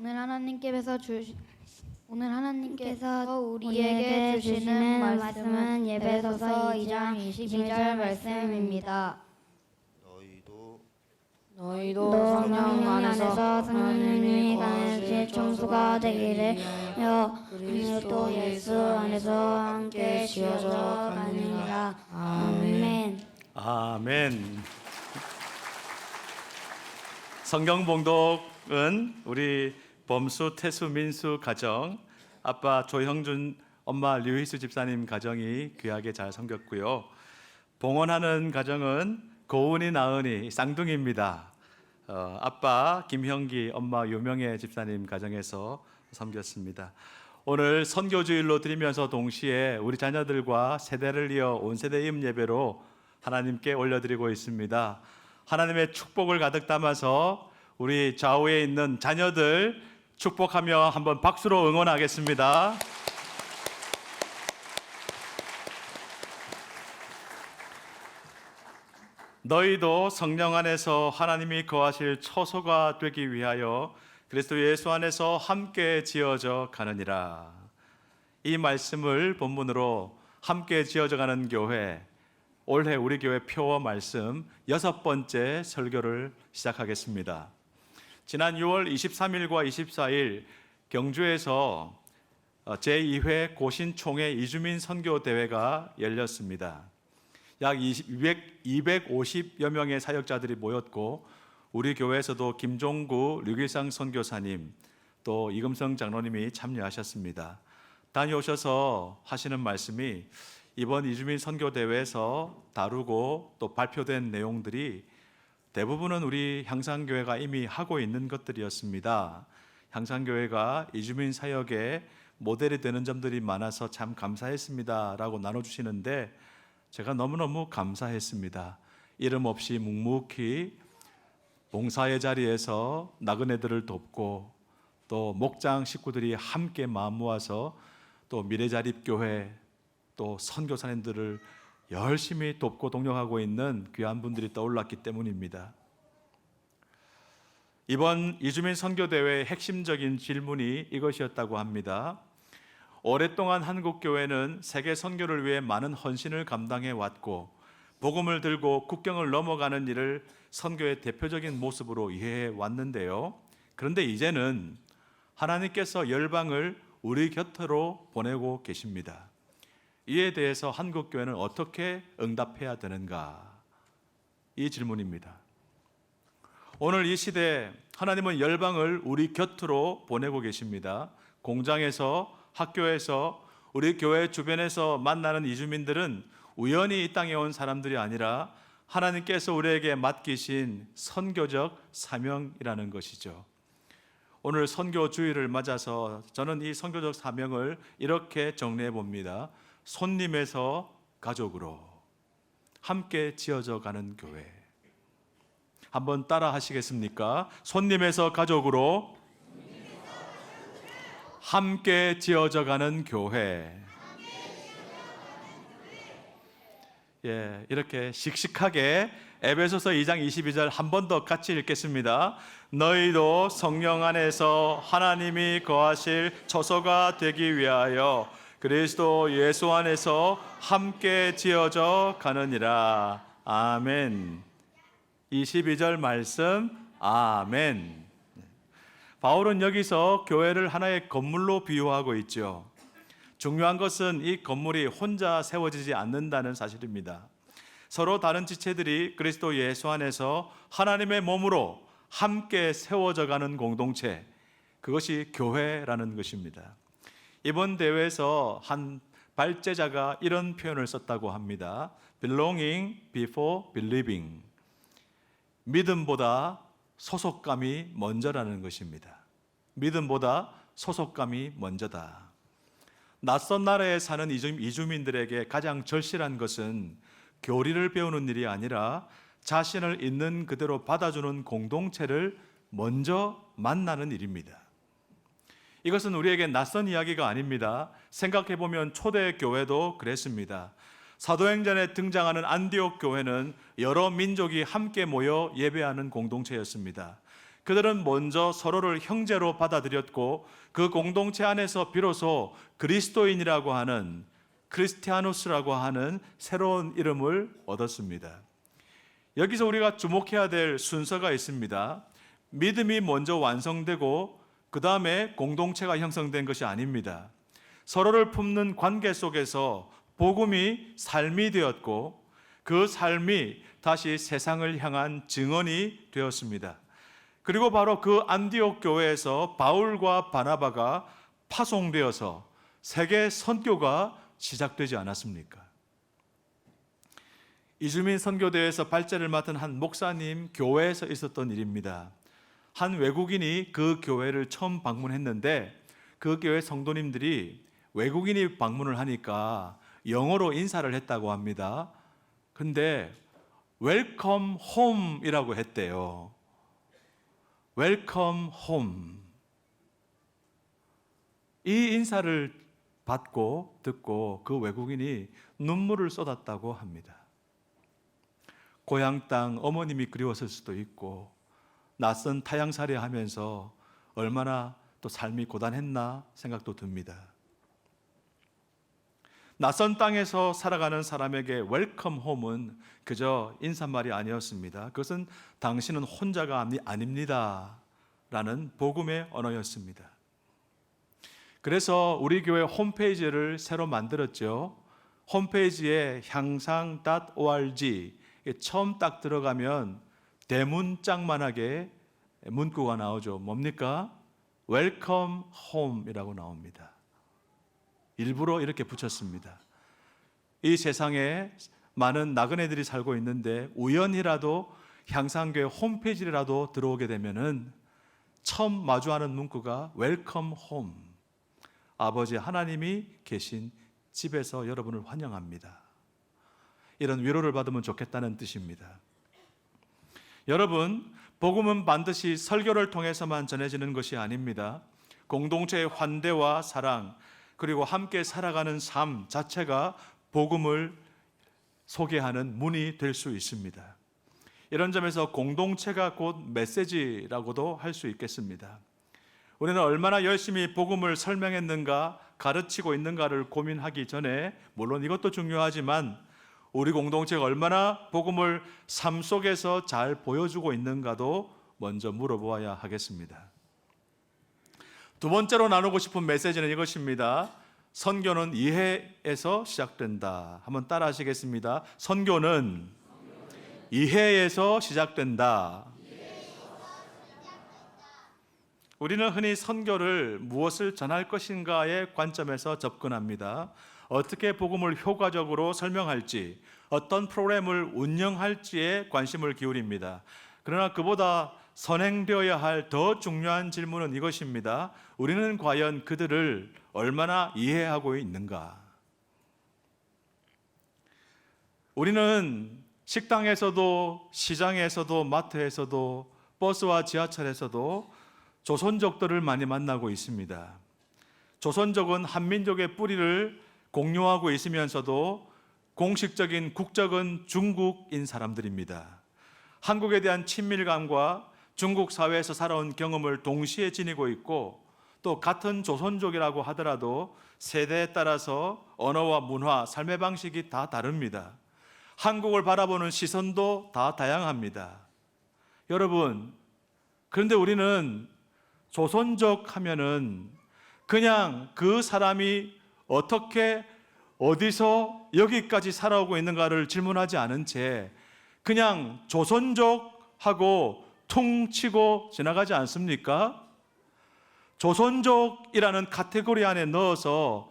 오늘 하나님께서 우리에게 주시는 말씀은 에베소서 2장 22절 말씀입니다. 너희도 성령 안에서 하나님이 거하실 청소가 되기를 그리스도 예수 안에서 함께 지어져 가느니라. 아멘. 아멘. 성경 봉독은 우리 범수, 태수, 민수 가정, 아빠 조형준, 엄마 류희수 집사님 가정이 귀하게 잘 섬겼고요. 봉헌하는 가정은 고은이, 나은이, 쌍둥이입니다. 아빠 김형기, 엄마 유명애 집사님 가정에서 섬겼습니다. 오늘 선교주일로 드리면서 동시에 우리 자녀들과 세대를 이어 온 세대 임 예배로 하나님께 올려드리고 있습니다. 하나님의 축복을 가득 담아서 우리 좌우에 있는 자녀들 축복하며 한번 박수로 응원하겠습니다. 너희도 성령 안에서 하나님이 거하실 처소가 되기 위하여 그리스도 예수 안에서 함께 지어져 가느니라. 이 말씀을 본문으로 함께 지어져 가는 교회, 올해 우리 교회 표어 말씀 6번째 설교를 시작하겠습니다. 지난 6월 23일과 24일 경주에서 제2회 고신총회 이주민 선교대회가 열렸습니다. 약 250여 명의 사역자들이 모였고 우리 교회에서도 김종구 류길상 선교사님 또 이금성 장로님이 참여하셨습니다. 다녀오셔서 하시는 말씀이 이번 이주민 선교대회에서 다루고 또 발표된 내용들이 대부분은 우리 향상교회가 이미 하고 있는 것들이었습니다. 향상교회가 이주민 사역에 모델이 되는 점들이 많아서 참 감사했습니다 라고 나눠주시는데 제가 너무너무 감사했습니다. 이름 없이 묵묵히 봉사의 자리에서 나그네들을 돕고 또 목장 식구들이 함께 마음 모아서 또 미래자립교회 또 선교사님들을 열심히 돕고 동력하고 있는 귀한 분들이 떠올랐기 때문입니다. 이번 이주민 선교대회의 핵심적인 질문이 이것이었다고 합니다. 오랫동안 한국교회는 세계 선교를 위해 많은 헌신을 감당해 왔고 복음을 들고 국경을 넘어가는 일을 선교의 대표적인 모습으로 이해해 왔는데요. 그런데 이제는 하나님께서 열방을 우리 곁으로 보내고 계십니다. 이에 대해서 한국교회는 어떻게 응답해야 되는가? 이 질문입니다. 오늘 이 시대에 하나님은 열방을 우리 곁으로 보내고 계십니다. 공장에서, 학교에서, 우리 교회 주변에서 만나는 이주민들은 우연히 이 땅에 온 사람들이 아니라 하나님께서 우리에게 맡기신 선교적 사명이라는 것이죠. 오늘 선교주의를 맞아서 저는 이 선교적 사명을 이렇게 정리해 봅니다. 손님에서 가족으로 함께 지어져 가는 교회. 한번 따라 하시겠습니까? 손님에서 가족으로 함께 지어져 가는 교회. 예, 이렇게 씩씩하게 에베소서 2장 22절 한 번 더 같이 읽겠습니다. 너희도 성령 안에서 하나님이 거하실 처소가 되기 위하여 그리스도 예수 안에서 함께 지어져 가느니라. 아멘. 22절 말씀 아멘. 바울은 여기서 교회를 하나의 건물로 비유하고 있죠. 중요한 것은 이 건물이 혼자 세워지지 않는다는 사실입니다. 서로 다른 지체들이 그리스도 예수 안에서 하나님의 몸으로 함께 세워져 가는 공동체, 그것이 교회라는 것입니다. 이번 대회에서 한 발제자가 이런 표현을 썼다고 합니다. Belonging before believing. 믿음보다 소속감이 먼저라는 것입니다. 믿음보다 소속감이 먼저다. 낯선 나라에 사는 이주민들에게 가장 절실한 것은 교리를 배우는 일이 아니라 자신을 있는 그대로 받아주는 공동체를 먼저 만나는 일입니다. 이것은 우리에게 낯선 이야기가 아닙니다. 생각해보면 초대교회도 그랬습니다. 사도행전에 등장하는 안디옥 교회는 여러 민족이 함께 모여 예배하는 공동체였습니다. 그들은 먼저 서로를 형제로 받아들였고 그 공동체 안에서 비로소 그리스도인이라고 하는 크리스티아누스라고 하는 새로운 이름을 얻었습니다. 여기서 우리가 주목해야 될 순서가 있습니다. 믿음이 먼저 완성되고 그 다음에 공동체가 형성된 것이 아닙니다. 서로를 품는 관계 속에서 복음이 삶이 되었고 그 삶이 다시 세상을 향한 증언이 되었습니다. 그리고 바로 그 안디옥 교회에서 바울과 바나바가 파송되어서 세계 선교가 시작되지 않았습니까? 이주민 선교대회에서 발제를 맡은 한 목사님 교회에서 있었던 일입니다. 한 외국인이 그 교회를 처음 방문했는데 그 교회 성도님들이 외국인이 방문을 하니까 영어로 인사를 했다고 합니다. 근데 웰컴 홈이라고 했대요. 웰컴 홈. 이 인사를 받고 듣고 그 외국인이 눈물을 쏟았다고 합니다. 고향 땅 어머님이 그리웠을 수도 있고 낯선 타향살이 하면서 얼마나 또 삶이 고단했나 생각도 듭니다. 낯선 땅에서 살아가는 사람에게 웰컴 홈은 그저 인사말이 아니었습니다. 그것은 당신은 혼자가 아닙니다 라는 복음의 언어였습니다. 그래서 우리 교회 홈페이지를 새로 만들었죠. 홈페이지에 향상.org 처음 딱 들어가면 대문짝만하게 문구가 나오죠. 뭡니까? 웰컴 홈이라고 나옵니다. 일부러 이렇게 붙였습니다. 이 세상에 많은 나그네들이 살고 있는데 우연히라도 향상교회 홈페이지라도 들어오게 되면은 처음 마주하는 문구가 웰컴 홈. 아버지 하나님이 계신 집에서 여러분을 환영합니다. 이런 위로를 받으면 좋겠다는 뜻입니다. 여러분, 복음은 반드시 설교를 통해서만 전해지는 것이 아닙니다. 공동체의 환대와 사랑, 그리고 함께 살아가는 삶 자체가 복음을 소개하는 문이 될 수 있습니다. 이런 점에서 공동체가 곧 메시지라고도 할 수 있겠습니다. 우리는 얼마나 열심히 복음을 설명했는가, 가르치고 있는가를 고민하기 전에 물론 이것도 중요하지만 우리 공동체가 얼마나 복음을 삶 속에서 잘 보여주고 있는가도 먼저 물어보아야 하겠습니다. 두 번째로 나누고 싶은 메시지는 이것입니다. 선교는 이해에서 시작된다. 한번 따라 하시겠습니다. 선교는 이해에서 시작된다. 우리는 흔히 선교를 무엇을 전할 것인가의 관점에서 접근합니다. 어떻게 복음을 효과적으로 설명할지, 어떤 프로그램을 운영할지에 관심을 기울입니다. 그러나 그보다 선행되어야 할 더 중요한 질문은 이것입니다. 우리는 과연 그들을 얼마나 이해하고 있는가? 우리는 식당에서도, 시장에서도, 마트에서도, 버스와 지하철에서도 조선족들을 많이 만나고 있습니다. 조선족은 한민족의 뿌리를 공유하고 있으면서도 공식적인 국적은 중국인 사람들입니다. 한국에 대한 친밀감과 중국 사회에서 살아온 경험을 동시에 지니고 있고 또 같은 조선족이라고 하더라도 세대에 따라서 언어와 문화, 삶의 방식이 다 다릅니다. 한국을 바라보는 시선도 다 다양합니다. 여러분, 그런데 우리는 조선족 하면은 그냥 그 사람이 어떻게 어디서 여기까지 살아오고 있는가를 질문하지 않은 채 그냥 조선족하고 퉁치고 지나가지 않습니까? 조선족이라는 카테고리 안에 넣어서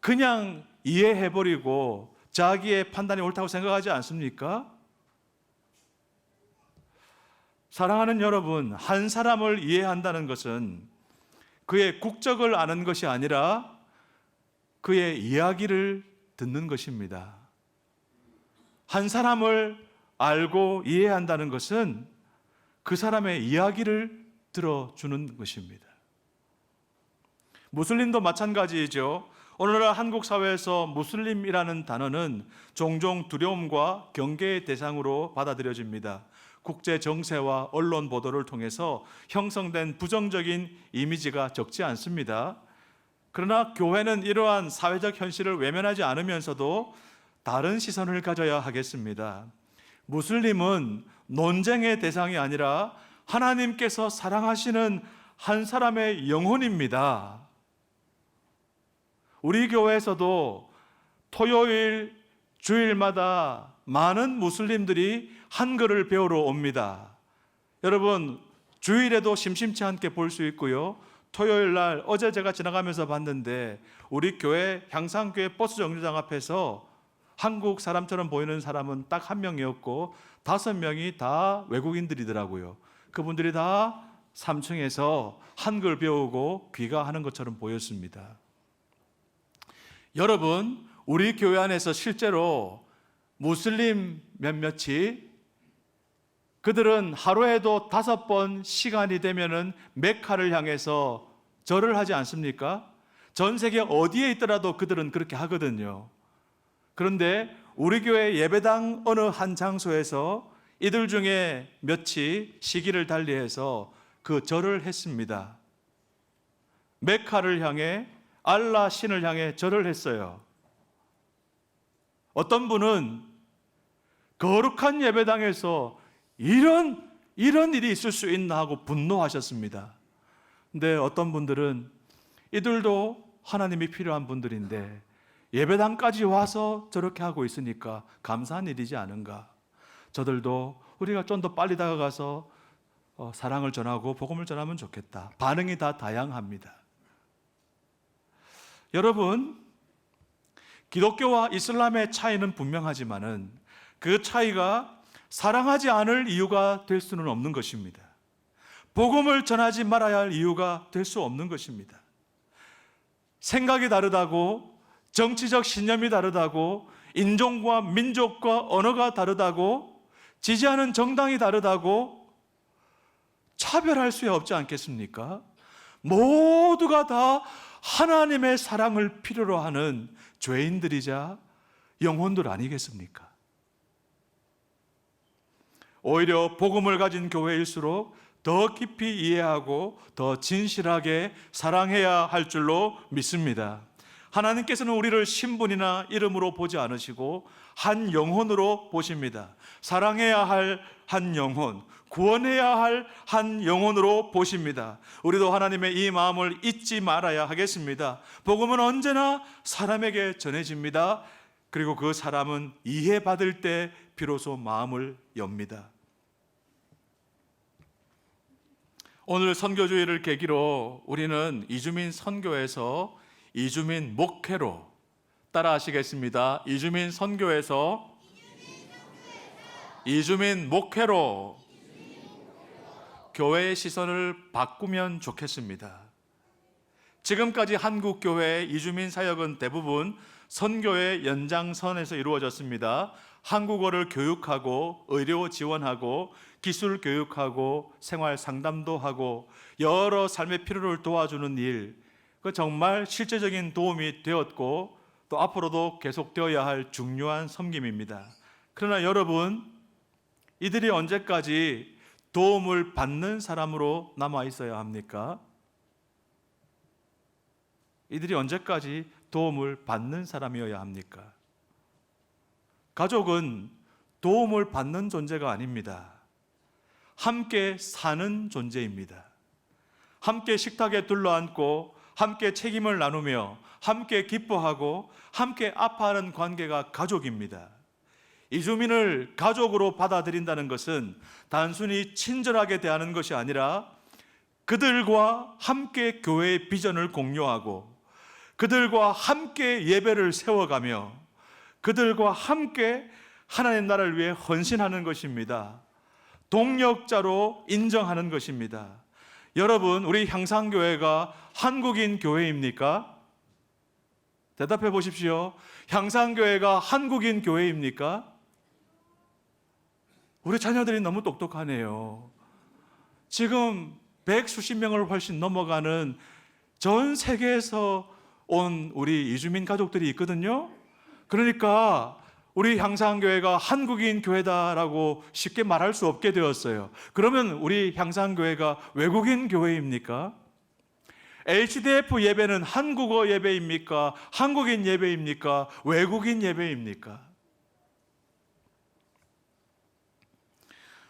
그냥 이해해버리고 자기의 판단이 옳다고 생각하지 않습니까? 사랑하는 여러분, 한 사람을 이해한다는 것은 그의 국적을 아는 것이 아니라 그의 이야기를 듣는 것입니다. 한 사람을 알고 이해한다는 것은 그 사람의 이야기를 들어주는 것입니다. 무슬림도 마찬가지이죠. 오늘날 한국 사회에서 무슬림이라는 단어는 종종 두려움과 경계의 대상으로 받아들여집니다. 국제 정세와 언론 보도를 통해서 형성된 부정적인 이미지가 적지 않습니다. 그러나 교회는 이러한 사회적 현실을 외면하지 않으면서도 다른 시선을 가져야 하겠습니다. 무슬림은 논쟁의 대상이 아니라 하나님께서 사랑하시는 한 사람의 영혼입니다. 우리 교회에서도 토요일, 주일마다 많은 무슬림들이 한글을 배우러 옵니다. 여러분, 주일에도 심심치 않게 볼 수 있고요. 토요일 날 어제 제가 지나가면서 봤는데 우리 교회 향상교회 버스 정류장 앞에서 한국 사람처럼 보이는 사람은 딱 한 명이었고 5명이 다 외국인들이더라고요. 그분들이 다 3층에서 한글 배우고 귀가하는 것처럼 보였습니다. 여러분, 우리 교회 안에서 실제로 무슬림 몇몇이 그들은 하루에도 5번 시간이 되면은 메카를 향해서 절을 하지 않습니까? 전 세계 어디에 있더라도 그들은 그렇게 하거든요. 그런데 우리 교회 예배당 어느 한 장소에서 이들 중에 몇이 시기를 달리해서 그 절을 했습니다. 메카를 향해, 알라 신을 향해 절을 했어요. 어떤 분은 거룩한 예배당에서 이런 일이 있을 수 있나 하고 분노하셨습니다. 근데 어떤 분들은 이들도 하나님이 필요한 분들인데 예배당까지 와서 저렇게 하고 있으니까 감사한 일이지 않은가. 저들도 우리가 좀 더 빨리 다가가서 사랑을 전하고 복음을 전하면 좋겠다. 반응이 다 다양합니다. 여러분, 기독교와 이슬람의 차이는 분명하지만은 그 차이가 사랑하지 않을 이유가 될 수는 없는 것입니다. 복음을 전하지 말아야 할 이유가 될 수 없는 것입니다. 생각이 다르다고, 정치적 신념이 다르다고, 인종과 민족과 언어가 다르다고, 지지하는 정당이 다르다고 차별할 수 없지 않겠습니까? 모두가 다 하나님의 사랑을 필요로 하는 죄인들이자 영혼들 아니겠습니까? 오히려 복음을 가진 교회일수록 더 깊이 이해하고 더 진실하게 사랑해야 할 줄로 믿습니다. 하나님께서는 우리를 신분이나 이름으로 보지 않으시고 한 영혼으로 보십니다. 사랑해야 할 한 영혼, 구원해야 할 한 영혼으로 보십니다. 우리도 하나님의 이 마음을 잊지 말아야 하겠습니다. 복음은 언제나 사람에게 전해집니다. 그리고 그 사람은 이해받을 때 비로소 마음을 엽니다. 오늘 선교주의를 계기로 우리는 이주민 선교에서 이주민 목회로, 따라 하시겠습니다. 이주민 선교에서 이주민 목회로 교회의 시선을 바꾸면 좋겠습니다. 지금까지 한국 교회의 이주민 사역은 대부분 선교의 연장선에서 이루어졌습니다. 한국어를 교육하고 의료 지원하고 기술 교육하고 생활 상담도 하고 여러 삶의 필요를 도와주는 일, 그 정말 실제적인 도움이 되었고 또 앞으로도 계속되어야 할 중요한 섬김입니다. 그러나 여러분, 이들이 언제까지 도움을 받는 사람으로 남아 있어야 합니까? 이들이 언제까지 도움을 받는 사람이어야 합니까? 가족은 도움을 받는 존재가 아닙니다. 함께 사는 존재입니다. 함께 식탁에 둘러앉고 함께 책임을 나누며 함께 기뻐하고 함께 아파하는 관계가 가족입니다. 이주민을 가족으로 받아들인다는 것은 단순히 친절하게 대하는 것이 아니라 그들과 함께 교회의 비전을 공유하고 그들과 함께 예배를 세워가며 그들과 함께 하나님 나라를 위해 헌신하는 것입니다. 동력자로 인정하는 것입니다. 여러분, 우리 향상교회가 한국인 교회입니까? 대답해 보십시오. 향상교회가 한국인 교회입니까? 우리 자녀들이 너무 똑똑하네요. 지금 100수십 명을 훨씬 넘어가는 전 세계에서 온 우리 이주민 가족들이 있거든요. 그러니까 우리 향상교회가 한국인 교회다라고 쉽게 말할 수 없게 되었어요. 그러면 우리 향상교회가 외국인 교회입니까? HDF 예배는 한국어 예배입니까? 한국인 예배입니까? 외국인 예배입니까?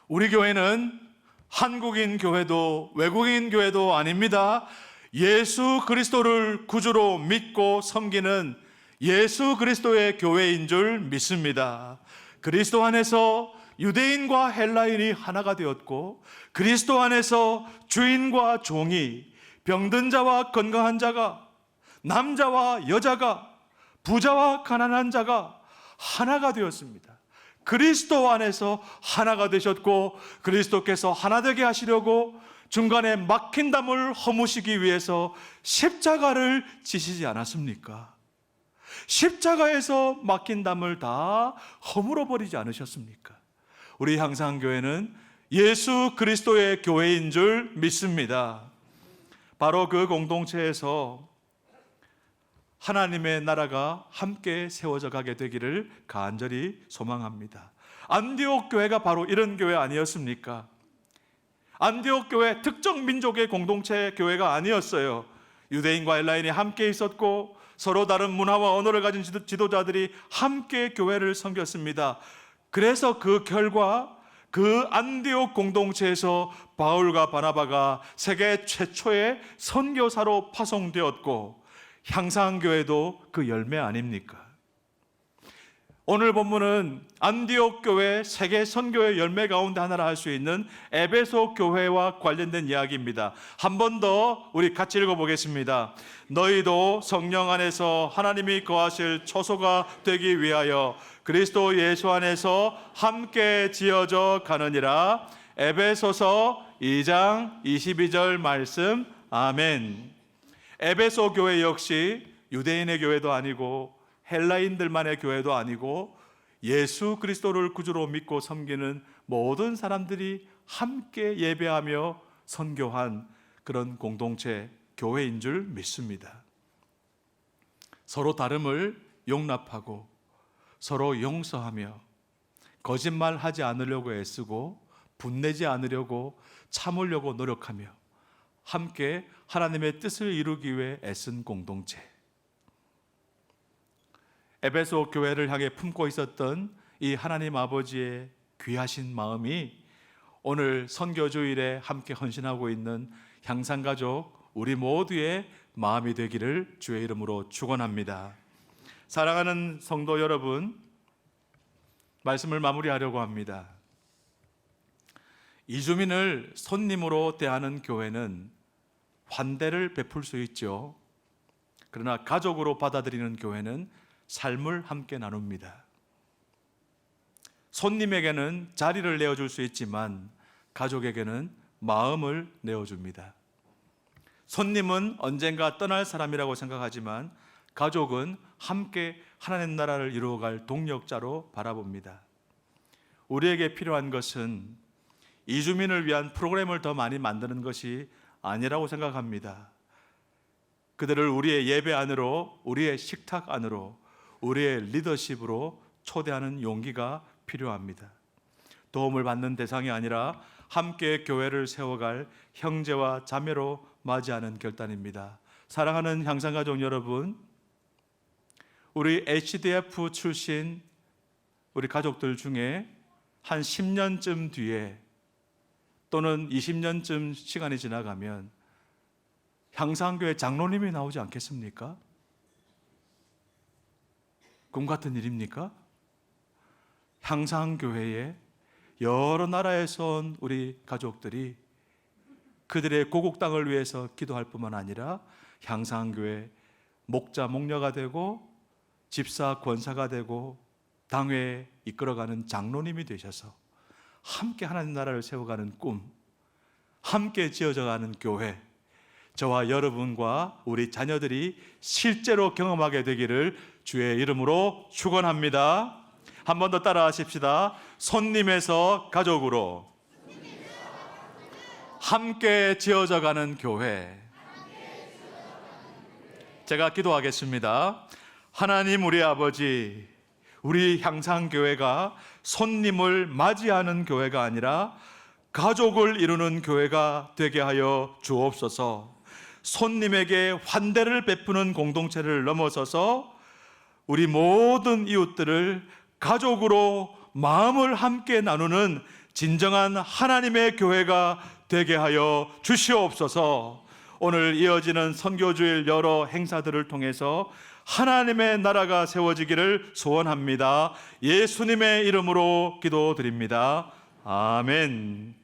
우리 교회는 한국인 교회도 외국인 교회도 아닙니다. 예수 그리스도를 구주로 믿고 섬기는 예수 그리스도의 교회인 줄 믿습니다. 그리스도 안에서 유대인과 헬라인이 하나가 되었고, 그리스도 안에서 주인과 종이, 병든 자와 건강한 자가, 남자와 여자가, 부자와 가난한 자가 하나가 되었습니다. 그리스도 안에서 하나가 되셨고, 그리스도께서 하나 되게 하시려고 중간에 막힌 담을 허무시기 위해서 십자가를 지시지 않았습니까? 십자가에서 막힌 담을 다 허물어 버리지 않으셨습니까? 우리 향상교회는 예수 그리스도의 교회인 줄 믿습니다. 바로 그 공동체에서 하나님의 나라가 함께 세워져 가게 되기를 간절히 소망합니다. 안디옥 교회가 바로 이런 교회 아니었습니까? 안디옥 교회 특정 민족의 공동체 교회가 아니었어요. 유대인과 헬라인이 함께 있었고, 서로 다른 문화와 언어를 가진 지도자들이 함께 교회를 섬겼습니다. 그래서 그 결과 그 안디옥 공동체에서 바울과 바나바가 세계 최초의 선교사로 파송되었고, 향상교회도 그 열매 아닙니까? 오늘 본문은 안디옥 교회 세계 선교의 열매 가운데 하나라 할 수 있는 에베소 교회와 관련된 이야기입니다. 한 번 더 우리 같이 읽어보겠습니다. 너희도 성령 안에서 하나님이 거하실 초소가 되기 위하여 그리스도 예수 안에서 함께 지어져 가느니라. 에베소서 2장 22절 말씀. 아멘. 에베소 교회 역시 유대인의 교회도 아니고 헬라인들만의 교회도 아니고 예수 그리스도를 구주로 믿고 섬기는 모든 사람들이 함께 예배하며 선교한 그런 공동체 교회인 줄 믿습니다. 서로 다름을 용납하고 서로 용서하며 거짓말하지 않으려고 애쓰고 분내지 않으려고 참으려고 노력하며 함께 하나님의 뜻을 이루기 위해 애쓴 공동체. 에베소 교회를 향해 품고 있었던 이 하나님 아버지의 귀하신 마음이 오늘 선교주일에 함께 헌신하고 있는 향상가족 우리 모두의 마음이 되기를 주의 이름으로 축원합니다. 사랑하는 성도 여러분, 말씀을 마무리하려고 합니다. 이주민을 손님으로 대하는 교회는 환대를 베풀 수 있죠. 그러나 가족으로 받아들이는 교회는 삶을 함께 나눕니다. 손님에게는 자리를 내어줄 수 있지만 가족에게는 마음을 내어줍니다. 손님은 언젠가 떠날 사람이라고 생각하지만 가족은 함께 하나님 나라를 이루어갈 동력자로 바라봅니다. 우리에게 필요한 것은 이주민을 위한 프로그램을 더 많이 만드는 것이 아니라고 생각합니다. 그들을 우리의 예배 안으로, 우리의 식탁 안으로, 우리의 리더십으로 초대하는 용기가 필요합니다. 도움을 받는 대상이 아니라 함께 교회를 세워갈 형제와 자매로 맞이하는 결단입니다. 사랑하는 향상가족 여러분, 우리 HDF 출신 우리 가족들 중에 한 10년쯤 뒤에 또는 20년쯤 시간이 지나가면 향상교회 장로님이 나오지 않겠습니까? 꿈 같은 일입니까? 향상교회에 여러 나라에서 온 우리 가족들이 그들의 고국 땅을 위해서 기도할 뿐만 아니라 향상교회 목자 목녀가 되고 집사 권사가 되고 당회에 이끌어가는 장로님이 되셔서 함께 하나님 나라를 세워가는 꿈, 함께 지어져가는 교회, 저와 여러분과 우리 자녀들이 실제로 경험하게 되기를 주의 이름으로 축원합니다. 한 번 더 따라 하십시다. 손님에서 가족으로 함께 지어져가는 교회. 제가 기도하겠습니다. 하나님 우리 아버지, 우리 향상교회가 손님을 맞이하는 교회가 아니라 가족을 이루는 교회가 되게 하여 주옵소서. 손님에게 환대를 베푸는 공동체를 넘어서서 우리 모든 이웃들을 가족으로 마음을 함께 나누는 진정한 하나님의 교회가 되게 하여 주시옵소서. 오늘 이어지는 선교주일 여러 행사들을 통해서 하나님의 나라가 세워지기를 소원합니다. 예수님의 이름으로 기도드립니다. 아멘.